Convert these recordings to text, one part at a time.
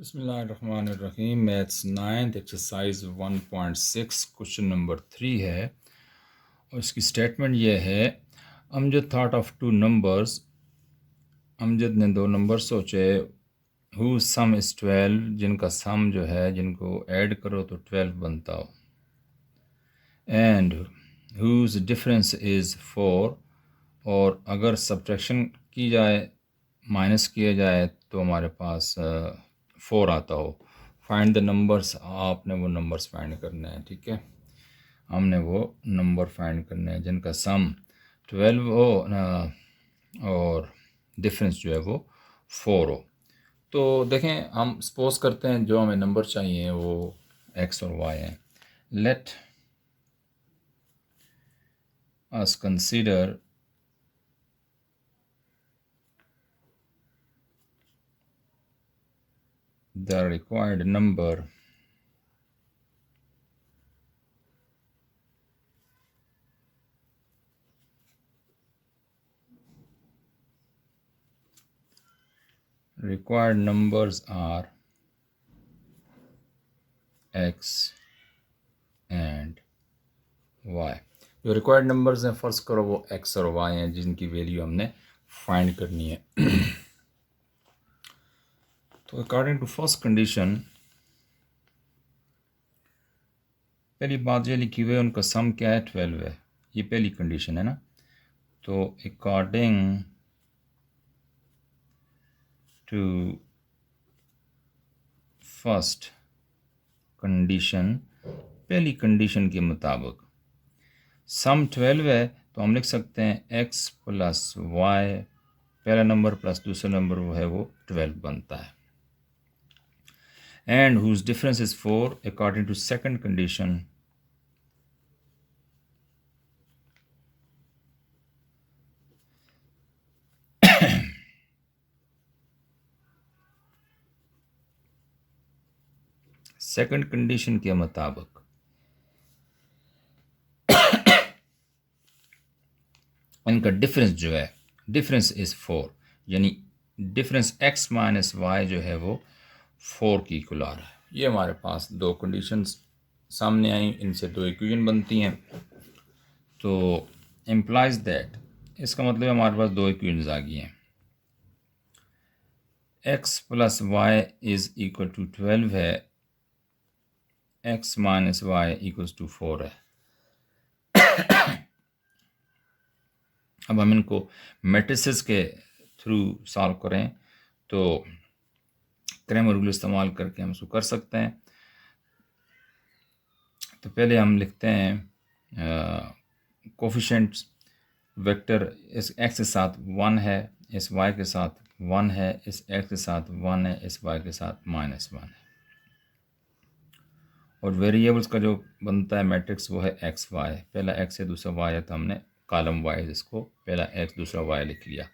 बिस्मिल्लाहिर्रहमानिर्रहीम। Maths 9th exercise 1.6 question number 3 है और इसकी स्टेटमेंट ये है, Amjad thought of two numbers. Amjad ने दो नंबर सोचे, हु सम इज़ 12, जिनका सम जो है, जिनको ऐड करो तो 12 बनता हो, एंड हुज डिफरेंस इज़ 4, और अगर सब्ट्रैक्शन की जाए, माइनस किया जाए तो हमारे पास 4 आता हो। फाइंड द नंबर्स, आपने वो नंबर्स फाइंड करने हैं, ठीक है। हमने वो नंबर फाइंड करने हैं जिनका सम 12 हो और डिफरेंस जो है वो 4 हो। तो देखें, हम सपोज करते हैं जो हमें नंबर चाहिए वो x और y हैं। Let us consider the required number required numbers are x and y। जो रिक्वायर्ड नंबर्स हैं, फ़र्ज़ करो वो x और y हैं, जिनकी वैल्यू हमने फाइंड करनी है। तो अकॉर्डिंग टू फर्स्ट कंडीशन, पहली बात ये लिखी हुई है, उनका सम क्या है, 12 है। ये पहली कंडीशन है ना। तो अकॉर्डिंग टू फर्स्ट कंडीशन, पहली कंडीशन के मुताबिक सम 12 है, तो हम लिख सकते हैं x प्लस वाई, पहला नंबर प्लस दूसरा नंबर वो है वो 12 बनता है। And whose difference is 4, according to second condition, second condition के मुताबिक इनका डिफरेंस जो है, डिफरेंस इज 4, यानी डिफरेंस x माइनस वाई जो है वो 4 की इक्वल आ रहा है। ये हमारे पास दो कंडीशंस सामने आई, इनसे दो इक्वेशन बनती हैं। तो इम्प्लाइज दैट, इसका मतलब हमारे पास दो इक्वेशंस आ गई हैं। x plus y is equal to 12 है, x minus y equals to 4 है। अब हम इनको मैट्रिसेस के थ्रू सॉल्व करें तो क्रैमर रूल इस्तेमाल करके हम इसको कर सकते हैं। तो पहले हम लिखते हैं कोफिशेंट्स वेक्टर, इस x के साथ 1 है, इस y के साथ 1 है, इस x के साथ 1 है, इस y के साथ -1 है। और वेरिएबल्स का जो बनता है मैट्रिक्स वो है एक्स वाई, पहला x है दूसरा y है, तो हमने कॉलम वाइज इसको पहला x दूसरा y लिख लिया।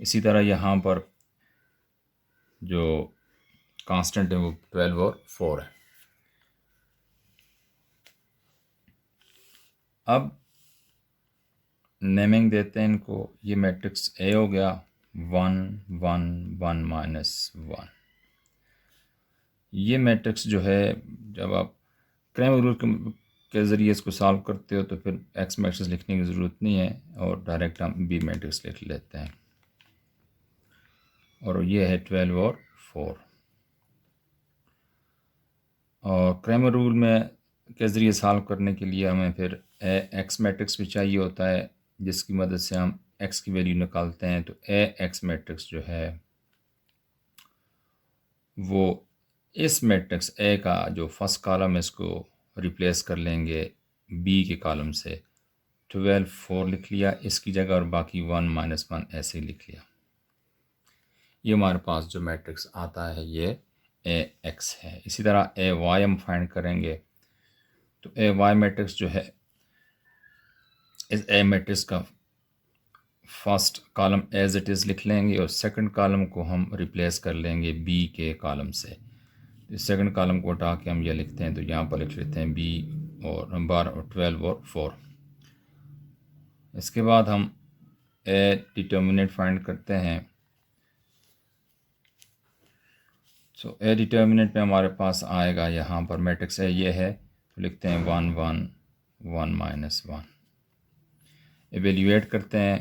इसी तरह यहाँ पर जो कांस्टेंट है वो 12 और 4 है। अब नेमिंग देते हैं इनको, ये मैट्रिक्स A हो गया, 1 1 1 -1। ये मैट्रिक्स जो है, जब आप क्रैमर रूल के ज़रिए इसको सॉल्व करते हो तो फिर एक्स मैट्रिक्स लिखने की ज़रूरत नहीं है और डायरेक्ट हम बी मैट्रिक्स लिख लेते हैं। और ये है 12 और 4। और क्रैमर रूल में के ज़रिए सॉल्व करने के लिए हमें फिर एक्स मैट्रिक्स भी चाहिए होता है, जिसकी मदद से हम एक्स की वैल्यू निकालते हैं। तो एक्स मैट्रिक्स जो है वो इस मैट्रिक्स ए का जो फर्स्ट कॉलम है इसको रिप्लेस कर लेंगे बी के कॉलम से। 12 4 लिख लिया इसकी जगह, और बाकी 1 -1 ऐसे ही लिख लिया। ये हमारे पास जो मैट्रिक्स आता है ये ए एक्स है। इसी तरह ए वाई हम फाइंड करेंगे। तो ए वाई मैट्रिक्स जो है, इस ए मैट्रिक्स का first column as it is लिख लेंगे और सेकंड कॉलम को हम रिप्लेस कर लेंगे बी के कॉलम से। इस सेकंड कॉलम को हटा के हम ये लिखते हैं, तो यहाँ पर लिख लेते हैं बी और नंबर और 12 और 4। इसके बाद हम ए डिटर्मिनेंट फाइंड करते हैं। सो ए डिटर्मिनेंट में हमारे पास आएगा, यहाँ पर मैट्रिक्स ए ये है तो लिखते हैं 1 1 1 -1। एवेल्यूएट करते हैं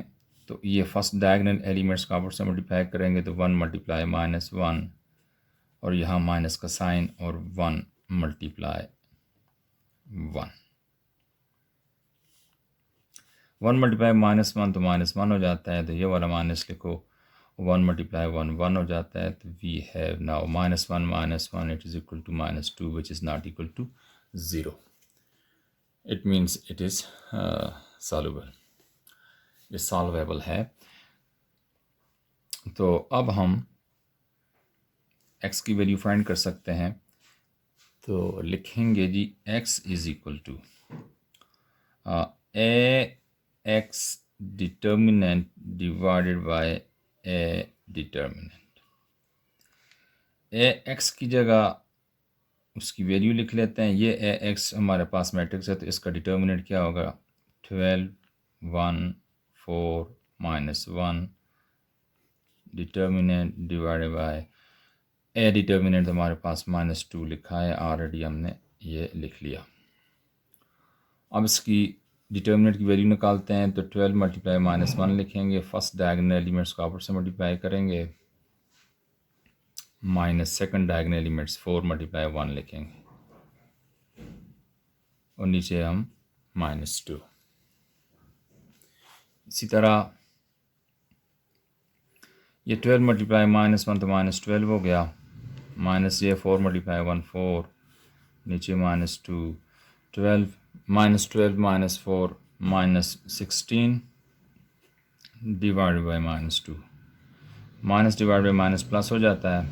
तो ये फर्स्ट डायगोनल एलिमेंट्स का आपस से मल्टीप्लाई करेंगे तो 1 मल्टीप्लाई -1 और यहाँ माइनस का साइन और 1 मल्टीप्लाई 1। 1 मल्टीप्लाई -1 तो -1 हो जाता है, तो ये वाला माइनस लिखो। 1 मल्टीप्लाई 1 1 हो जाता है, तो we have now -1 it is equal to -2 which is not equal to 0। It means it is soluble, ये सॉल्वेबल है। तो अब हम x की वैल्यू फाइंड कर सकते हैं, तो लिखेंगे जी x is equal to A x determinant divided by A determinant. A x की जगह उसकी वैल्यू लिख लेते हैं। ये ए एक्स हमारे पास मैट्रिक्स है, तो इसका डिटर्मिनेंट क्या होगा? 12 1 4 -1 determinant divided by A determinant हमारे पास -2 लिखा है, ऑलरेडी हमने ये लिख लिया। अब इसकी डिटर्मिनेंट की वैल्यू निकालते हैं, तो 12 मल्टीप्लाई -1 लिखेंगे, फर्स्ट डायगोनल एलिमेंट्स को आपस से मल्टीप्लाई करेंगे, minus second diagonal elements 4 multiply 1 लिखेंगे और नीचे हम -2। इसी तरह ये 12 मल्टीप्लाई -1 तो -12 हो गया, माइनस ये 4 मल्टीप्लाई 1 4, नीचे -2, 12 -4 -16 divide by -2, minus divide by minus plus हो जाता है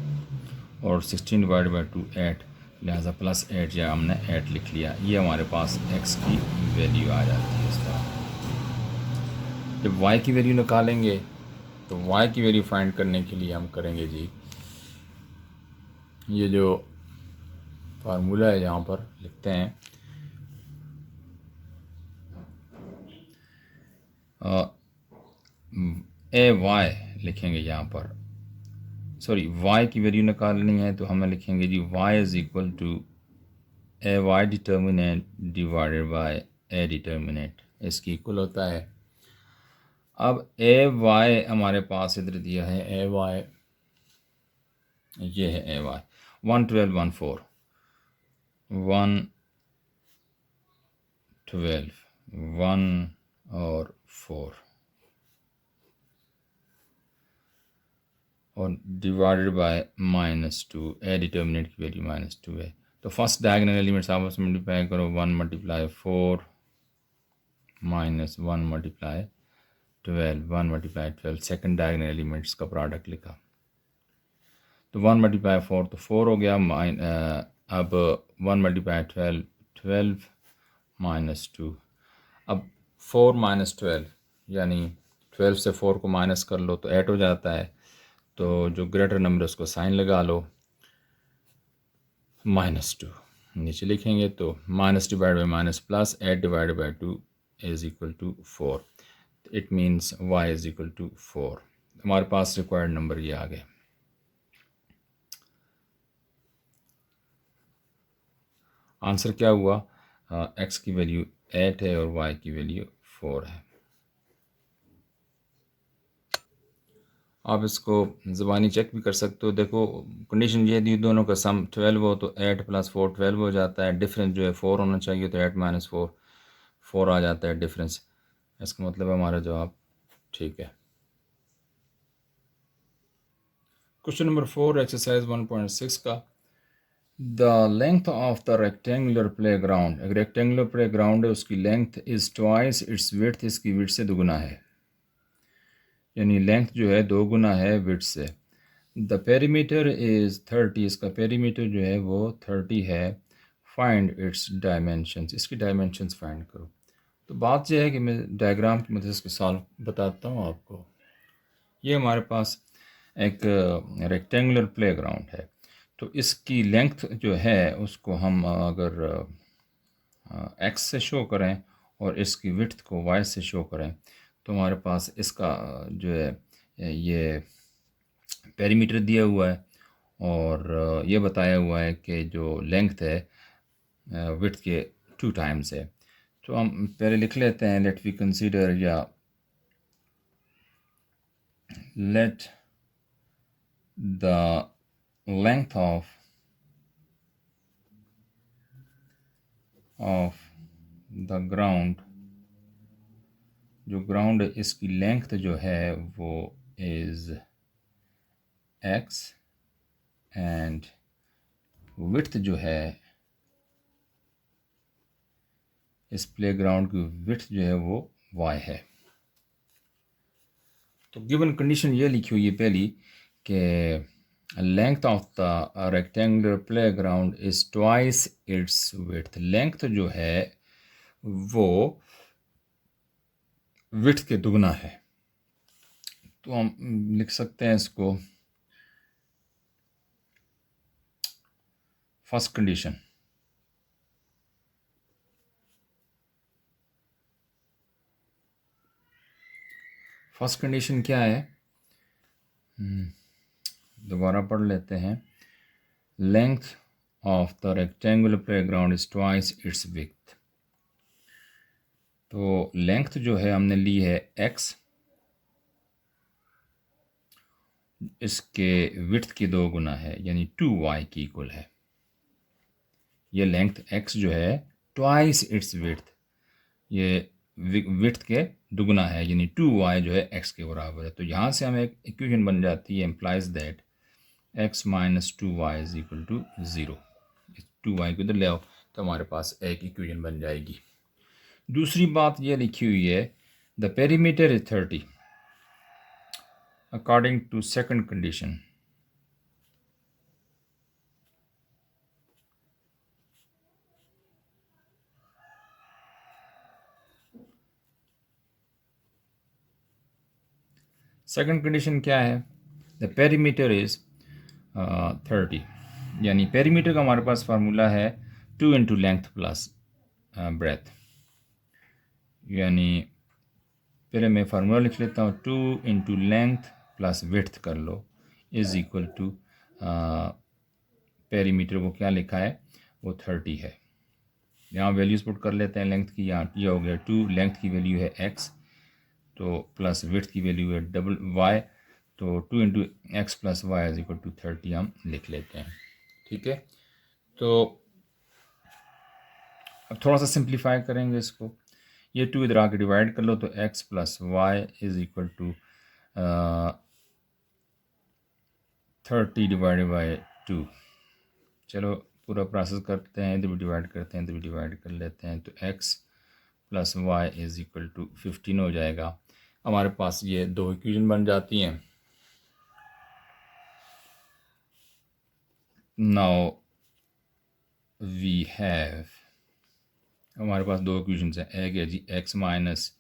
और 16 डिवाइड बाई 2 8, लिहाजा +8 या हमने 8 लिख लिया। ये हमारे पास x की वैल्यू आ जाती है इस तरह। जब y की वैल्यू निकालेंगे तो y की वैल्यू फाइंड करने के लिए हम करेंगे जी, ये जो फार्मूला है यहाँ पर लिखते हैं, ए वाई लिखेंगे यहाँ पर, सॉरी y की वैल्यू निकालनी है तो हमें लिखेंगे जी y is equal to A y determinant divided by A determinant, इसकी इक्वल होता है। अब ए वाई हमारे पास इधर दिया है, ए वाई ये है, ए वाई 1 12 1 4 1 12 1 और 4 और डिवाइडेड बाय -2, ए डिटर्मिनेंट की वैल्यू -2 है, तो फर्स्ट डायगोनल एलिमेंट्स आपस में मल्टीप्लाई करो, 1 multiply 4 -1 multiply 12 1 multiply 12, second diagonal elements का प्रोडक्ट लिखा, तो 1 मल्टीप्लाई 4 तो 4 हो गया, अब 1 मल्टीप्लाई 12 12 -2, अब 4 -12 यानी 12 से 4 को माइनस कर लो तो 8 हो जाता है, तो जो ग्रेटर नंबर उसको साइन लगा लो, -2 नीचे लिखेंगे, तो minus divide by minus plus 8 divide by 2 is equal to 4, it means y is equal to 4। हमारे पास रिक्वायर्ड नंबर ये आ गए। आंसर क्या हुआ? x की वैल्यू 8 है और y की वैल्यू 4 है। आप इसको ज़बानी चेक भी कर सकते हो। देखो कंडीशन ये दी, दोनों का सम 12 हो तो 8 + 4 12 हो जाता है, डिफरेंस जो है 4 होना चाहिए, तो 8 - 4 4 आ जाता है डिफरेंस। इसका मतलब हमारा जवाब ठीक है। क्वेश्चन नंबर 4 एक्सरसाइज 1.6 का, the length of the rectangular play ground, एक रेक्टेंगुलर प्ले ग्राउंड है, उसकी length is twice its width, इसकी विड्थ से दोगुना है, यानी लेंथ जो है 2 गुना है विड्थ से। द पेरीमीटर इज़ 30, इसका पेरीमीटर जो है वो 30 है। फाइंड इट्स डायमेंशंस, इसकी डायमेंशंस फाइंड करो। तो बात यह है कि मैं डायग्राम की मदद से सॉल्व बताता हूँ आपको। ये हमारे पास एक रेक्टेंगुलर प्ले ग्राउंड है, तो इसकी लेंथ जो है उसको हम अगर एक्स से शो करें और इसकी विड्थ को वाई से शो करें, तो हमारे पास इसका जो है ये पेरीमीटर दिया हुआ है और ये बताया हुआ है कि जो लेंथ है विड्थ के 2 टाइम्स है। तो हम पहले लिख लेते हैं, लेट वी कंसीडर या let the length of the ground, जो ग्राउंड है इसकी लेंथ जो है वो इज़ x एंड विड्थ जो है इस प्ले ग्राउंड की विड्थ जो है वो y है। तो गिवन कंडीशन ये लिखी हुई है पहली कि length of the rectangular play ground is twice its width. Length जो है वो विड्थ के दुगना है। तो हम लिख सकते हैं इसको फर्स्ट कंडीशन। फर्स्ट कंडीशन क्या है, दोबारा पढ़ लेते हैं। Length of the rectangular playground is twice its width. तो लेंथ जो है हमने ली है x, इसके विड्थ की 2 गुना है यानी 2y की इक्वल है। ये लेंथ x जो है ट्वाइस इट्स विड्थ, ये विड्थ के दुगना है यानी 2y जो है x के बराबर है। तो यहाँ से हमें एक इक्वेशन बन जाती है, implies that x minus 2y is equal to 0। 2y को इधर ले आओ तो हमारे पास एक इक्वेशन बन जाएगी। दूसरी बात ये लिखी हुई है, the perimeter is 30 according to second condition. Second condition क्या है, द पेरीमीटर इज 30, यानी पेरीमीटर का हमारे पास फार्मूला है 2 इंटू लेंथ प्लस ब्रेथ। यानी पहले मैं फार्मूला लिख लेता हूँ, 2 इंटू लेंथ प्लस विड्थ कर लो इज इक्वल टू पेरीमीटर वो क्या लिखा है वो 30 है। यहाँ वैल्यूज पुट कर लेते हैं लेंथ की। यहाँ ये हो गया 2, लेंथ की वैल्यू है x, तो प्लस विड्थ की वैल्यू है डबल y, तो 2 into x plus y is equal to 30 हम लिख लेते हैं। ठीक है, तो अब थोड़ा सा सिंप्लीफाई करेंगे इसको। ये 2 इधर आके डिवाइड कर लो तो x plus y is equal to 30 divided by 2। चलो पूरा प्रोसेस करते हैं, इधर भी डिवाइड करते हैं, इधर भी डिवाइड कर लेते हैं, तो x plus y is equal to 15 हो जाएगा। हमारे पास ये 2 इक्वेशन बन जाती हैं। नाउ वी हैव, हमारे पास 2 इक्वेशन हैं, एक है जी x minus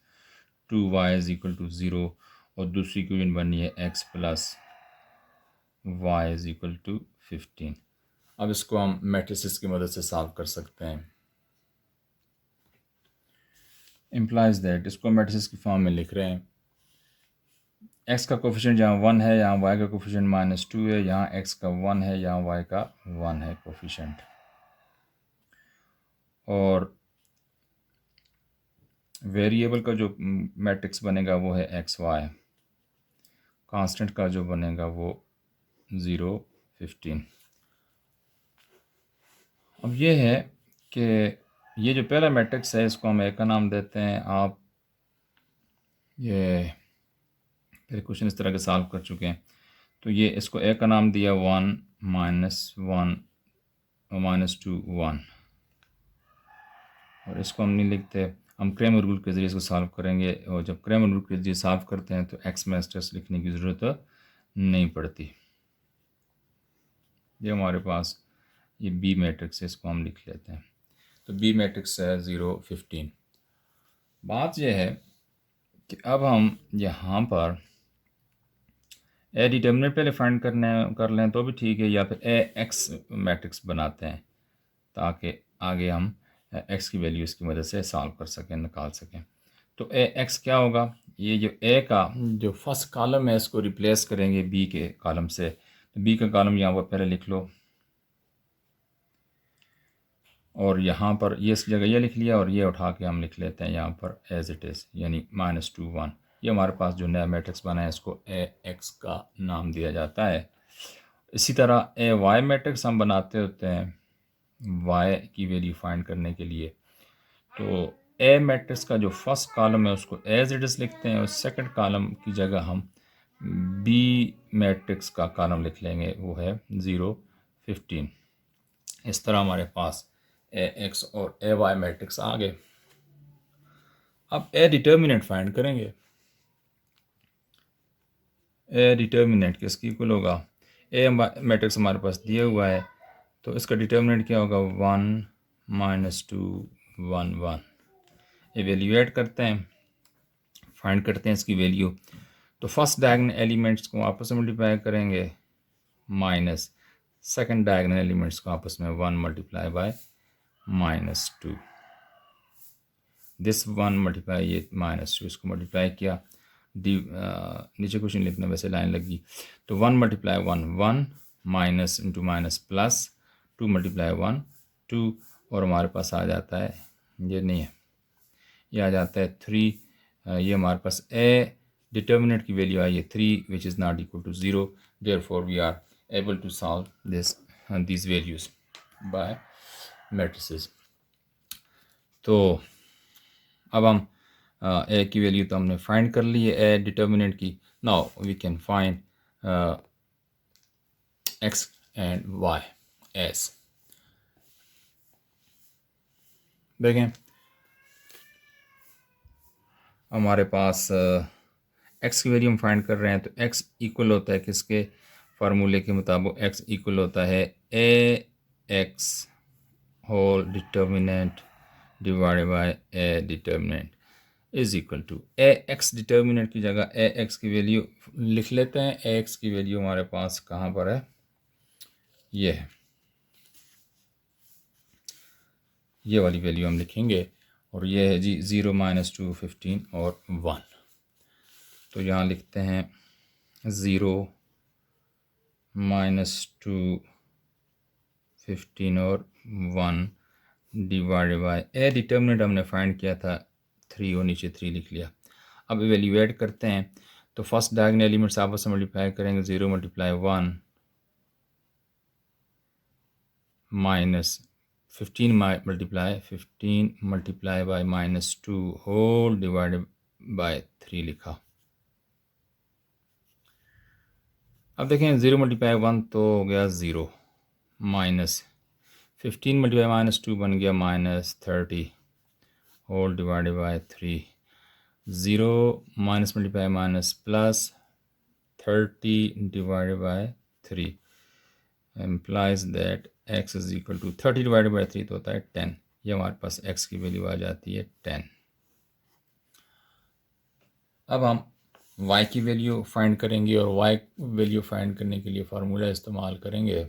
2y is equal to 0 और दूसरी इक्वेशन बनी है x plus y is equal to 15। अब इसको हम मैट्रिसेस की मदद से सॉल्व कर सकते हैं। इम्प्लाइज दैट, इसको मैट्रिसेस की फॉर्म में लिख रहे हैं, x का कोफिशिएंट यहाँ 1 है, यहाँ y का कोफिशिएंट -2 है, यहाँ x का 1 है, यहाँ y का 1 है कोफिशिएंट, और वेरिएबल का जो मैट्रिक्स बनेगा वो है एक्स वाई, कांस्टेंट का जो बनेगा वो 0, 15। अब ये है कि ये जो पहला मैट्रिक्स है इसको हम एक का नाम देते हैं। आप ये फिर क्वेश्चन इस तरह के सॉल्व कर चुके हैं, तो ये इसको एक का नाम दिया 1 -1 -2 1, और इसको हम नहीं लिखते, हम क्रेमर रूल के ज़रिए इसको सॉल्व करेंगे, और जब क्रेमर रूल के ज़रिए सॉल्व करते हैं तो एक्स में स्ट्रेस लिखने की ज़रूरत नहीं पड़ती। ये हमारे पास ये बी मैट्रिक्स है, इसको हम लिख लेते हैं, तो बी मैट्रिक्स है 0, 15। बात यह है कि अब हम यहाँ पर ए डिटर्मिनेंट पहले फाइंड कर लें तो भी ठीक है, या फिर ए एक्स मैट्रिक्स बनाते हैं ताकि आगे हम एक्स की वैल्यू इसकी मदद से सॉल्व कर सकें, निकाल सकें। तो ए एक्स क्या होगा, ये जो ए का जो फर्स्ट कॉलम है इसको रिप्लेस करेंगे बी के कॉलम से, बी का कॉलम यहाँ पर पहले लिख लो और यहाँ पर ये इस जगह ये लिख लिया और ये उठा के हम लिख लेते हैं यहाँ पर एज इट इज़, यानी -2 1। ये हमारे पास जो नया मैट्रिक्स बना है इसको ए एक्स का नाम दिया जाता है। इसी तरह ए वाई मैट्रिक्स हम बनाते होते हैं वाई की वैल्यू फाइंड करने के लिए। तो ए मैट्रिक्स का जो फर्स्ट कॉलम है उसको एज इट इज़ लिखते हैं और सेकंड कॉलम की जगह हम बी मैट्रिक्स का कॉलम लिख लेंगे, वो है 0 15। इस तरह हमारे पास ए एक्स और ए वाई मैट्रिक्स आ गए। अब ए डिटर्मिनेंट फाइंड करेंगे। ए डिटर्मिनेंट किसकी इक्वल होगा, ए मैट्रिक्स हमारे पास दिया हुआ है तो इसका डिटर्मिनेंट क्या होगा 1 -2 1 1। एवेल्यूएट करते हैं, फाइंड करते हैं इसकी वैल्यू। तो फर्स्ट डायगोनल एलिमेंट्स को आपस में मल्टीप्लाई करेंगे माइनस सेकंड डायगोनल एलिमेंट्स को आपस में 1 मल्टीप्लाई बाय -2। दिस 1 मल्टीप्लाई ये -2 इसको मल्टीप्लाई किया, डी नीचे क्वेश्चन लिखना वैसे लाइन लगी। तो 1 multiply 1 1 minus into minus plus 2 multiply 1 2 और हमारे पास आ जाता है, ये नहीं है, ये आ जाता है 3। ये हमारे पास ए डिटर्मिनेंट की वैल्यू आई है 3 which is not equal to 0। Therefore we are able to solve these values by matrices. तो अब हम ए की वैल्यू तो हमने फाइंड कर ली है ए डिटर्मिनेंट की। Now we can find x and y's. देखें हमारे पास एक्स की वैल्यू हम फाइंड कर रहे हैं तो एक्स इक्वल होता है किसके, फार्मूले के मुताबिक एक्स इक्वल होता है A X whole determinant divided by A determinant is equal to A x. Determinant की जगह ए एक्स की वैल्यू लिख लेते हैं। ए एक्स की वैल्यू हमारे पास कहाँ पर है, ये है, ये वाली वैल्यू हम लिखेंगे और ये है जी 0 -2 15 और 1। तो यहाँ लिखते हैं 0 -2 15 और 1 डिवाइडेड बाय ए डिटर्मिनेंट हमने फाइंड किया था 3 और नीचे 3 लिख लिया। अब इवेल्यूएट करते हैं तो फर्स्ट डायगोनल एलिमेंट्स आपस में मल्टीप्लाई करेंगे 0 multiply 1 minus 15 multiply by -2 whole divided by 3 लिखा। अब देखें 0 मल्टीप्लाई 1 तो हो गया 0 माइनस 15 मल्टीप्लाई -2 बन गया -30 whole divided by 3। 0 minus multiply minus plus 30 divided by 3 implies that x is equal to 30 divided by 3 तो होता है 10। ये हमारे पास x की वैल्यू आ जाती है 10। अब हम y की वैल्यू फाइंड करेंगे और y वैल्यू फाइंड करने के लिए फार्मूला इस्तेमाल करेंगे।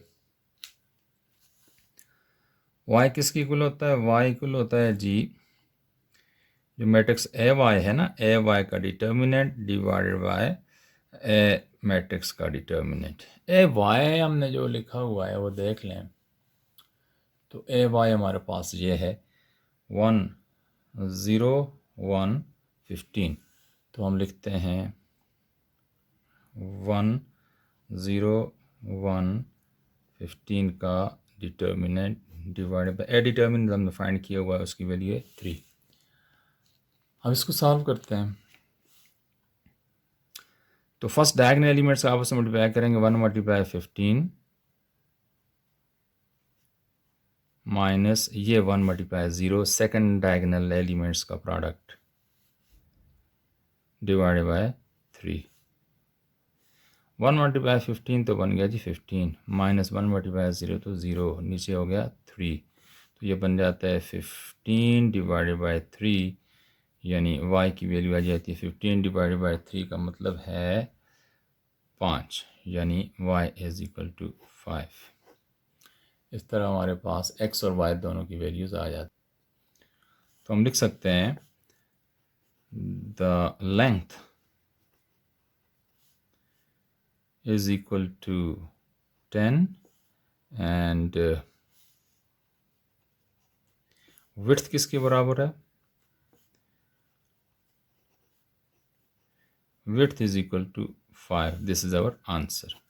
y किसकी इक्वल होता है, y इक्वल होता है जी जो मैट्रिक्स ए वाई है ना, ए वाई का determinant divided by A matrix का डिटर्मिनेंट। ए वाई हमने जो लिखा हुआ है वो देख लें तो ए वाई हमारे पास ये है 1 0 1 15। तो हम लिखते हैं 1 0 1 15 का determinant divided by A determinant हमने फाइंड किया हुआ है उसकी वैल्यू है 3। अब इसको सॉल्व करते हैं तो फर्स्ट डायगोनल एलिमेंट्स आपस में मल्टीप्लाई करेंगे 1 मल्टीप्लाई 15 माइनस ये 1 मल्टीप्लाई 0 सेकंड डायगोनल एलिमेंट्स का प्रोडक्ट डिवाइडेड बाय 3। 1 मल्टीप्लाई 15 तो बन गया जी 15 माइनस 1 मल्टीप्लाई 0 तो 0 नीचे हो गया 3। तो ये बन जाता है 15 डिवाइडेड बाय 3 यानी y की वैल्यू आ जाती है 15 डिवाइडेड बाय 3 का मतलब है 5 यानी y इज़ इक्वल टू 5। इस तरह हमारे पास x और y दोनों की वैल्यूज़ आ जाती। तो हम लिख सकते हैं the length is equal to 10 and width किसके बराबर है? Width is equal to 5. This is our answer.